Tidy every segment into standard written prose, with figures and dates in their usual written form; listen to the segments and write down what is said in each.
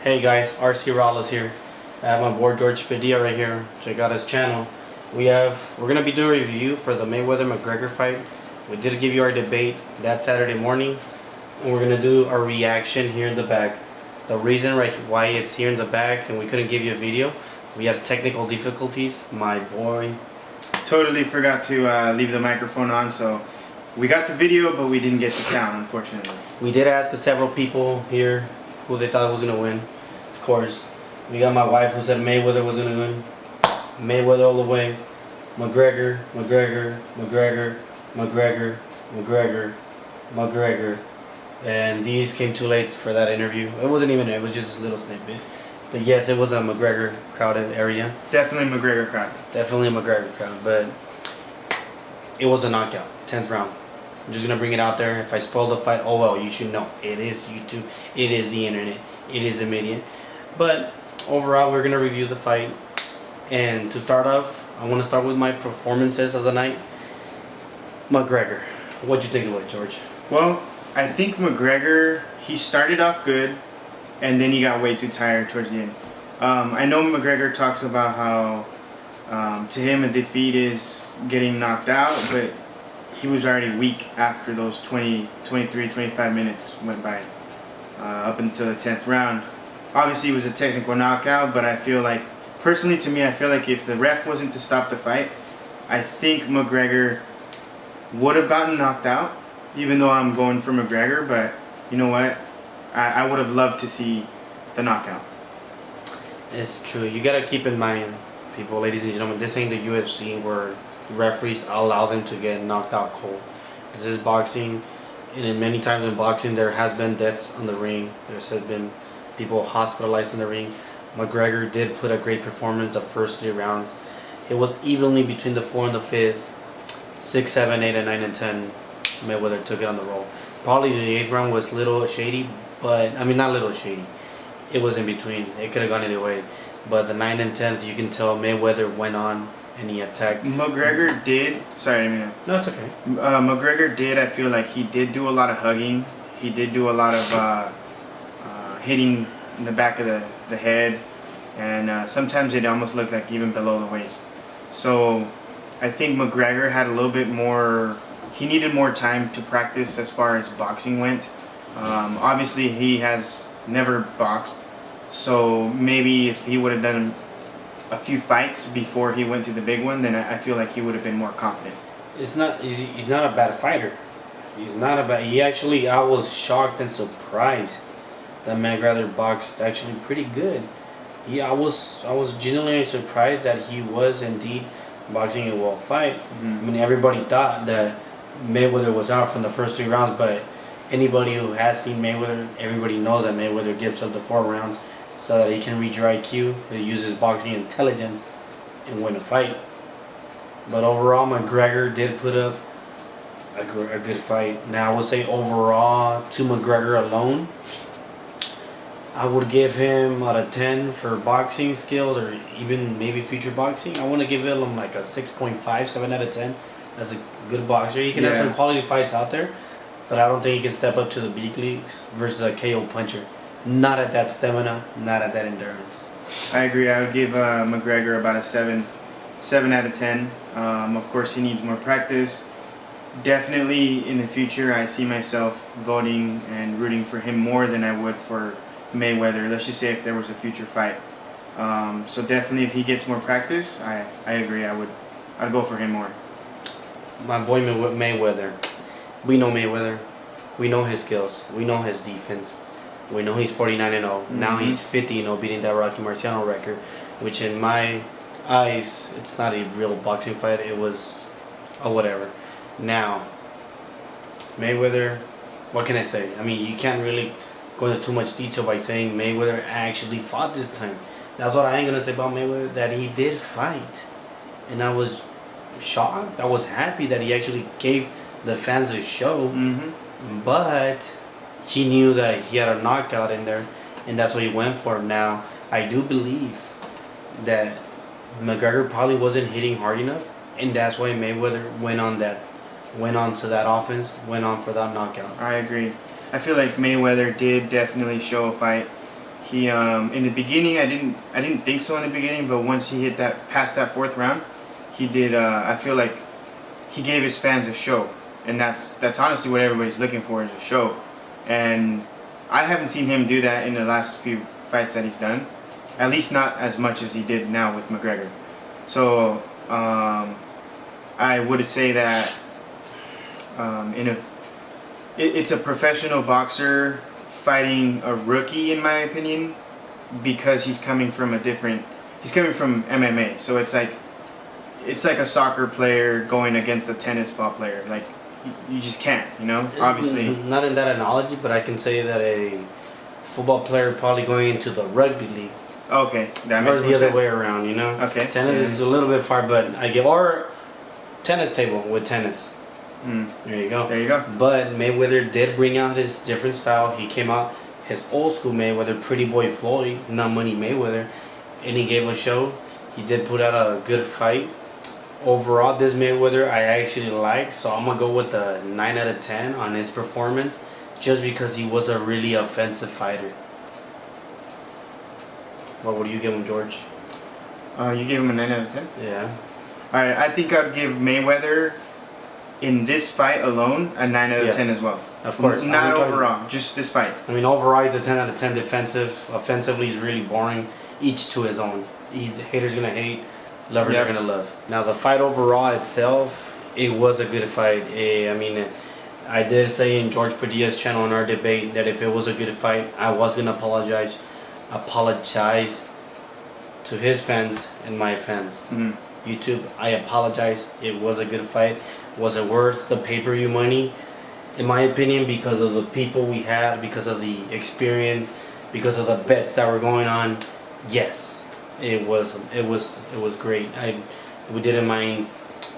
Hey guys, RC Rallis here. I have my boy George Padilla right here. Check out his channel. We're gonna be doing a review for the Mayweather McGregor fight. We did give you our debate that Saturday morning, and we're gonna do our reaction here in the back. The reason why it's here in the back and we couldn't give you a video, we had technical difficulties. My boy totally forgot to leave the microphone on, so we got the video, but we didn't get the sound, unfortunately. We did ask several people here who they thought was gonna win. Of course, we got my wife who said Mayweather was gonna win. Mayweather all the way. McGregor, McGregor, McGregor, McGregor, McGregor, McGregor. And these came too late for that interview. It wasn't even, it was just a little snippet. But yes, it was a McGregor crowded area. Definitely McGregor crowd. Definitely a McGregor crowd, but it was a knockout, 10th round. I'm just gonna bring it out there. If I spoil the fight, oh well, you should know. It is YouTube, it is the internet, it is the media. But overall, we're gonna review the fight. And to start off, I want to start with my performances of the night. McGregor, what'd you think of it, George? Well, I think McGregor, he started off good, and then he got way too tired towards the end. I know McGregor talks about how to him a defeat is getting knocked out, but he was already weak after those 20, 23, 25 minutes went by, up until the 10th round. Obviously, it was a technical knockout, but I feel like, personally to me, I feel like if the ref wasn't to stop the fight, I think McGregor would have gotten knocked out, even though I'm going for McGregor, but you know what? I would have loved to see the knockout. It's true. You gotta keep in mind, people, ladies and gentlemen, this ain't the UFC where referees allow them to get knocked out cold. This is boxing, and in many times in boxing there has been deaths on the ring. There's been people hospitalized in the ring. McGregor did put a great performance the first 3 rounds. It was evenly between the 4th and the 5th. 6, 7, 8, and 9 and 10. Mayweather took it on the roll. Probably the 8th round was little shady, but I mean not little shady. It was in between. It could have gone either way. But the 9th and 10th, you can tell Mayweather went on and he attacked. McGregor did. Sorry, I mean. No, it's okay. McGregor did. I feel like he did do a lot of hugging. He did do a lot of hitting in the back of the head, and sometimes it almost looked like even below the waist. So I think McGregor had a little bit more. He needed more time to practice as far as boxing went. Obviously, he has never boxed, so maybe if he would have done a few fights before he went to the big one, then I feel like he would have been more confident. He's not a bad fighter. He's not a bad. He actually, I was shocked and surprised that McGregor boxed actually pretty good. I was genuinely surprised that he was indeed boxing a well fight. Mm-hmm. I mean, everybody thought that Mayweather was out from the first 3 rounds, but anybody who has seen Mayweather, everybody knows that Mayweather gives up the 4 rounds so that he can read your IQ, he uses boxing intelligence, and win a fight. But overall, McGregor did put up a good fight. Now, I would say overall, to McGregor alone, I would give him out of 10 for boxing skills, or even maybe future boxing. I want to give him like a 6.5, 7 out of 10. That's a good boxer. He can have some quality fights out there, but I don't think he can step up to the big leagues versus a KO puncher. Not at that stamina, not at that endurance. I agree. I would give McGregor about a 7 out of 10. Of course, he needs more practice. Definitely in the future, I see myself voting and rooting for him more than I would for Mayweather. Let's just say if there was a future fight. So definitely, if he gets more practice, I agree. I'd go for him more. My boy Mayweather. We know Mayweather. We know his skills. We know his defense. We know he's 49-0. Mm-hmm. Now he's 50-0, beating that Rocky Marciano record, which in my eyes, it's not a real boxing fight. It was a whatever. Now, Mayweather, what can I say? I mean, you can't really go into too much detail by saying Mayweather actually fought this time. That's what I ain't gonna say about Mayweather, that he did fight. And I was shocked. I was happy that he actually gave the fans a show. Mm-hmm. But he knew that he had a knockout in there, and that's what he went for. Now, I do believe that McGregor probably wasn't hitting hard enough, and that's why Mayweather went on to that offense, went on for that knockout. I agree. I feel like Mayweather did definitely show a fight. He in the beginning, I didn't think so in the beginning, but once he hit past that fourth round, he did. I feel like he gave his fans a show, and that's honestly what everybody's looking for, is a show. And I haven't seen him do that in the last few fights that he's done, at least not as much as he did now with McGregor. So I would say that it's a professional boxer fighting a rookie, in my opinion, because he's coming from MMA. So it's like a soccer player going against a tennis ball player. Like, you just can't, obviously. Not in that analogy, but I can say that a football player probably going into the rugby league. Okay, that makes or the more other sense. way around, Okay. Tennis is a little bit far, but I give our tennis table with tennis. There you go. There you go. But Mayweather did bring out his different style. He came out his old school Mayweather, Pretty Boy Floyd, not Money Mayweather, and he gave a show. He did put out a good fight. Overall, this Mayweather I actually like, so I'm gonna go with a 9 out of 10 on his performance, just because he was a really offensive fighter. What do you give him, George? You gave him a 9 out of 10? Yeah. Alright, I think I'd give Mayweather, in this fight alone, a 9 out of 10 as well. Of course. Not overall, just this fight. I mean, overall, he's a 10 out of 10 defensive. Offensively, he's really boring. Each to his own. Haters gonna hate, lovers are gonna love. Now, the fight overall itself, it was a good fight. I did say in George Padilla's channel in our debate that if it was a good fight, I was gonna apologize to his fans and my fans. YouTube, I apologize. It was a good fight. Was it worth the pay-per-view money? In my opinion, because of the people we had, because of the experience, because of the bets that were going on, yes, it was great. We didn't mind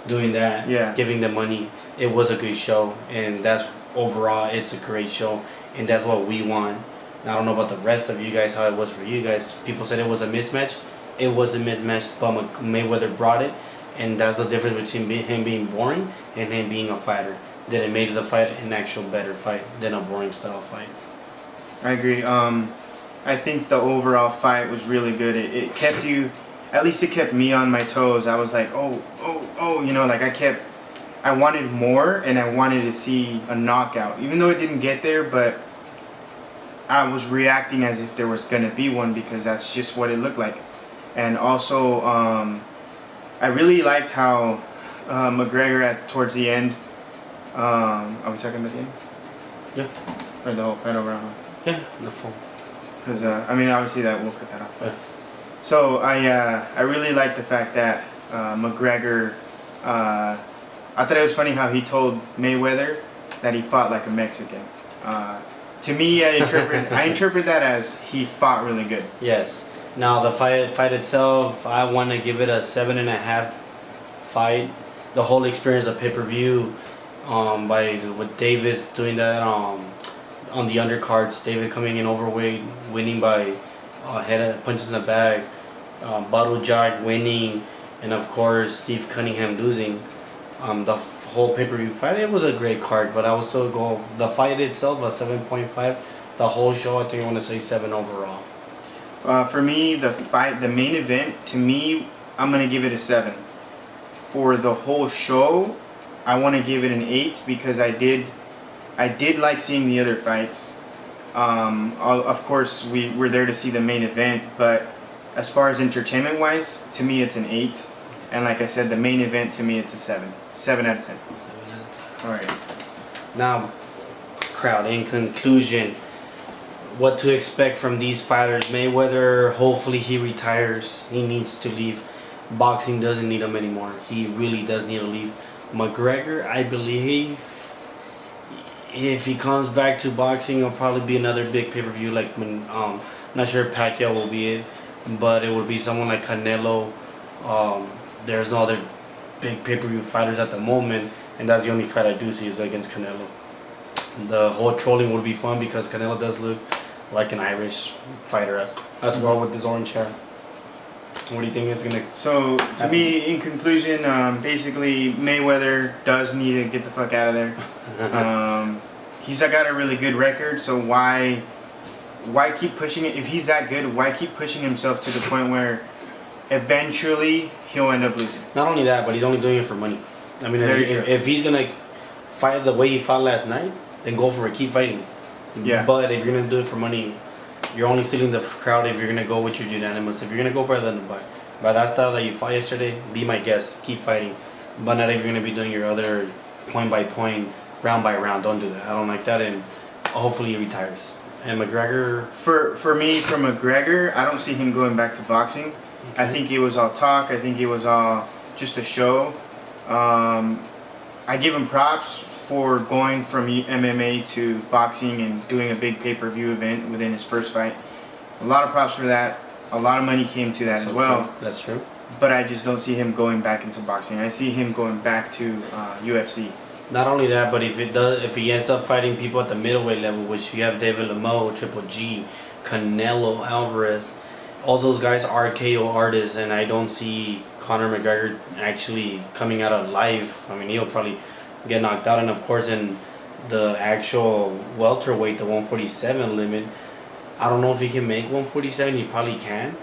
doing that. Yeah. Giving the money. It was a good show, and that's overall, it's a great show, and that's what we want. I don't know about the rest of you guys, how it was for you guys. People said it was a mismatch. It was a mismatch, but Mayweather brought it, and that's the difference between him being boring and him being a fighter. That it made the fight an actual better fight than a boring style fight. I agree. I think the overall fight was really good. It kept you, at least it kept me on my toes. I was like, oh, I wanted more, and I wanted to see a knockout. Even though it didn't get there, but I was reacting as if there was going to be one, because that's just what it looked like. And also, I really liked how McGregor towards the end, are we talking about the end? Yeah. Or the whole fight overall? Yeah, the full. Because, obviously we'll cut that off. Yeah. So I really liked the fact that McGregor, I thought it was funny how he told Mayweather that he fought like a Mexican. To me, I interpret that as he fought really good. Yes. Now the fight itself, I want to give it a 7.5 fight. The whole experience of pay-per-view, with Davis doing that on the undercards, David coming in overweight, winning by head punches in the bag, Bottle Jack winning, and of course Steve Cunningham losing. The whole pay-per-view fight, it was a great card, but I would still go the fight itself a 7.5. The whole show, I think I want to say 7 overall. For me, the main event, to me, I'm gonna give it a 7. For the whole show, I want to give it an 8, because I did like seeing the other fights. Of course, we were there to see the main event, but as far as entertainment wise, to me it's an 8. And like I said, the main event, to me it's a 7. 7 out of 10. 7 out of 10. All right. Now, crowd, in conclusion, what to expect from these fighters? Mayweather, hopefully he retires. He needs to leave. Boxing doesn't need him anymore. He really does need to leave. McGregor, I believe, if he comes back to boxing, it'll probably be another big pay-per-view. Like when, not sure if Pacquiao will be it, but it would be someone like Canelo. There's no other big pay-per-view fighters at the moment, and that's the only fight I do see is against Canelo. The whole trolling would be fun because Canelo does look like an Irish fighter as well with his orange hair. What do you think it's gonna? So to me, in conclusion, basically Mayweather does need to get the fuck out of there. He's got a really good record, so why why keep pushing it? If he's that good, why keep pushing himself to the point where eventually he'll end up losing? Not only that, but he's only doing it for money. I mean, Very true. if he's gonna fight the way he fought last night, then go for it. Keep fighting. Yeah. But if you're gonna do it for money, you're only stealing the crowd if you're gonna go with your unanimous. If you're gonna go by that style that you fought yesterday, be my guest. Keep fighting. But not if you're gonna be doing your other point by point, round by round. Don't do that. I don't like that. And hopefully he retires. And McGregor. For me, for McGregor, I don't see him going back to boxing. I think it was all talk. I think it was all just a show. I give him props for going from MMA to boxing and doing a big pay-per-view event within his first fight. A lot of props for that. A lot of money came to that as well. True. That's true. But I just don't see him going back into boxing. I see him going back to UFC. Not only that, but if he ends up fighting people at the middleweight level, which you have David Lemieux, Triple G, Canelo Alvarez, all those guys are KO artists, and I don't see Conor McGregor actually coming out alive. I mean, he'll probably get knocked out, and of course in the actual welterweight, the 147 limit, I don't know if he can make 147. He probably can,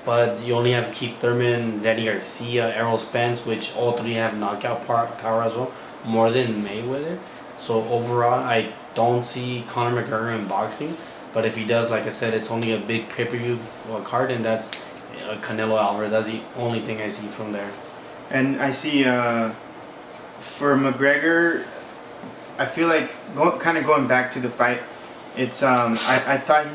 but you only have Keith Thurman, Danny Garcia, Errol Spence, which all three have knockout power as well, more than Mayweather. So overall, I don't see Conor McGregor in boxing. But if he does, like I said, it's only a big pay-per-view card, and that's Canelo Alvarez. That's the only thing I see from there. And I see for McGregor, I feel like kind of going back to the fight. It's I thought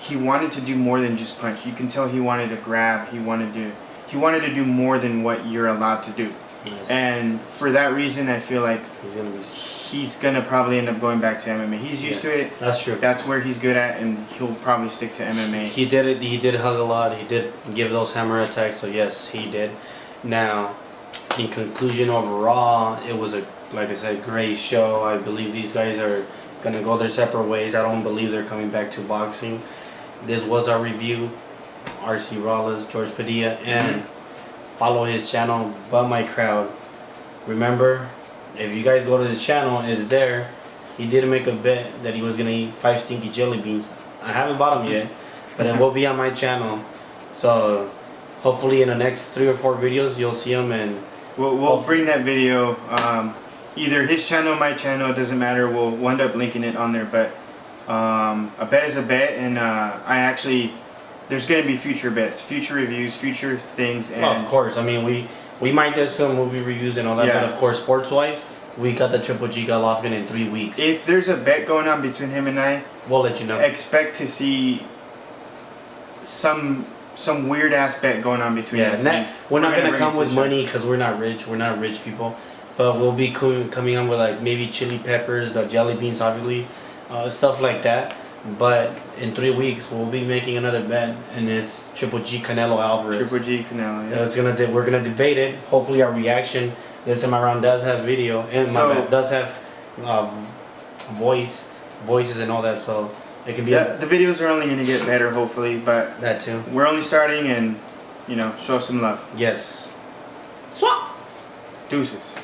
he wanted to do more than just punch. You can tell he wanted to grab. He wanted to do more than what you're allowed to do. Yes. And for that reason, I feel like he's gonna probably end up going back to MMA. He's used to it. That's true. That's where he's good at, and he'll probably stick to MMA. He did it. He did hug a lot. He did give those hammer attacks. So yes, he did. Now, in conclusion, overall, it was like I said, great show. I believe these guys are gonna go their separate ways. I don't believe they're coming back to boxing. This was our review. RC Rollins, George Padilla, and follow his channel, But My Crowd. Remember, if you guys go to his channel, it's there. He did make a bet that he was gonna eat 5 stinky jelly beans. I haven't bought them yet, but it will be on my channel. So hopefully in the next 3 or 4 videos you'll see him, and we'll bring that video. Either his channel or my channel, it doesn't matter. We'll end up linking it on there. But a bet is a bet, and there's going to be future bets, future reviews, future things. And of course, I mean we might do some movie reviews and all that, Yeah. but of course sports wise, we got the Triple G Golovkin in 3 weeks. If there's a bet going on between him and I, We'll let you know. expect to see some weird ass bet going on between us. We're not gonna bring come it to with the show. money because we're not rich. We're not rich people, but we'll be coming on with like maybe chili peppers, the jelly beans, obviously, stuff like that. But in 3 weeks, we'll be making another bet, and it's Triple G Canelo Alvarez. Triple G Canelo. Yeah. We're gonna debate it. Hopefully, our reaction this time around does have video, and does have voices and all that. So it can be The videos are only going to get better, hopefully, but that too. we're only starting, and show us some love. Yes. Swap. Deuces.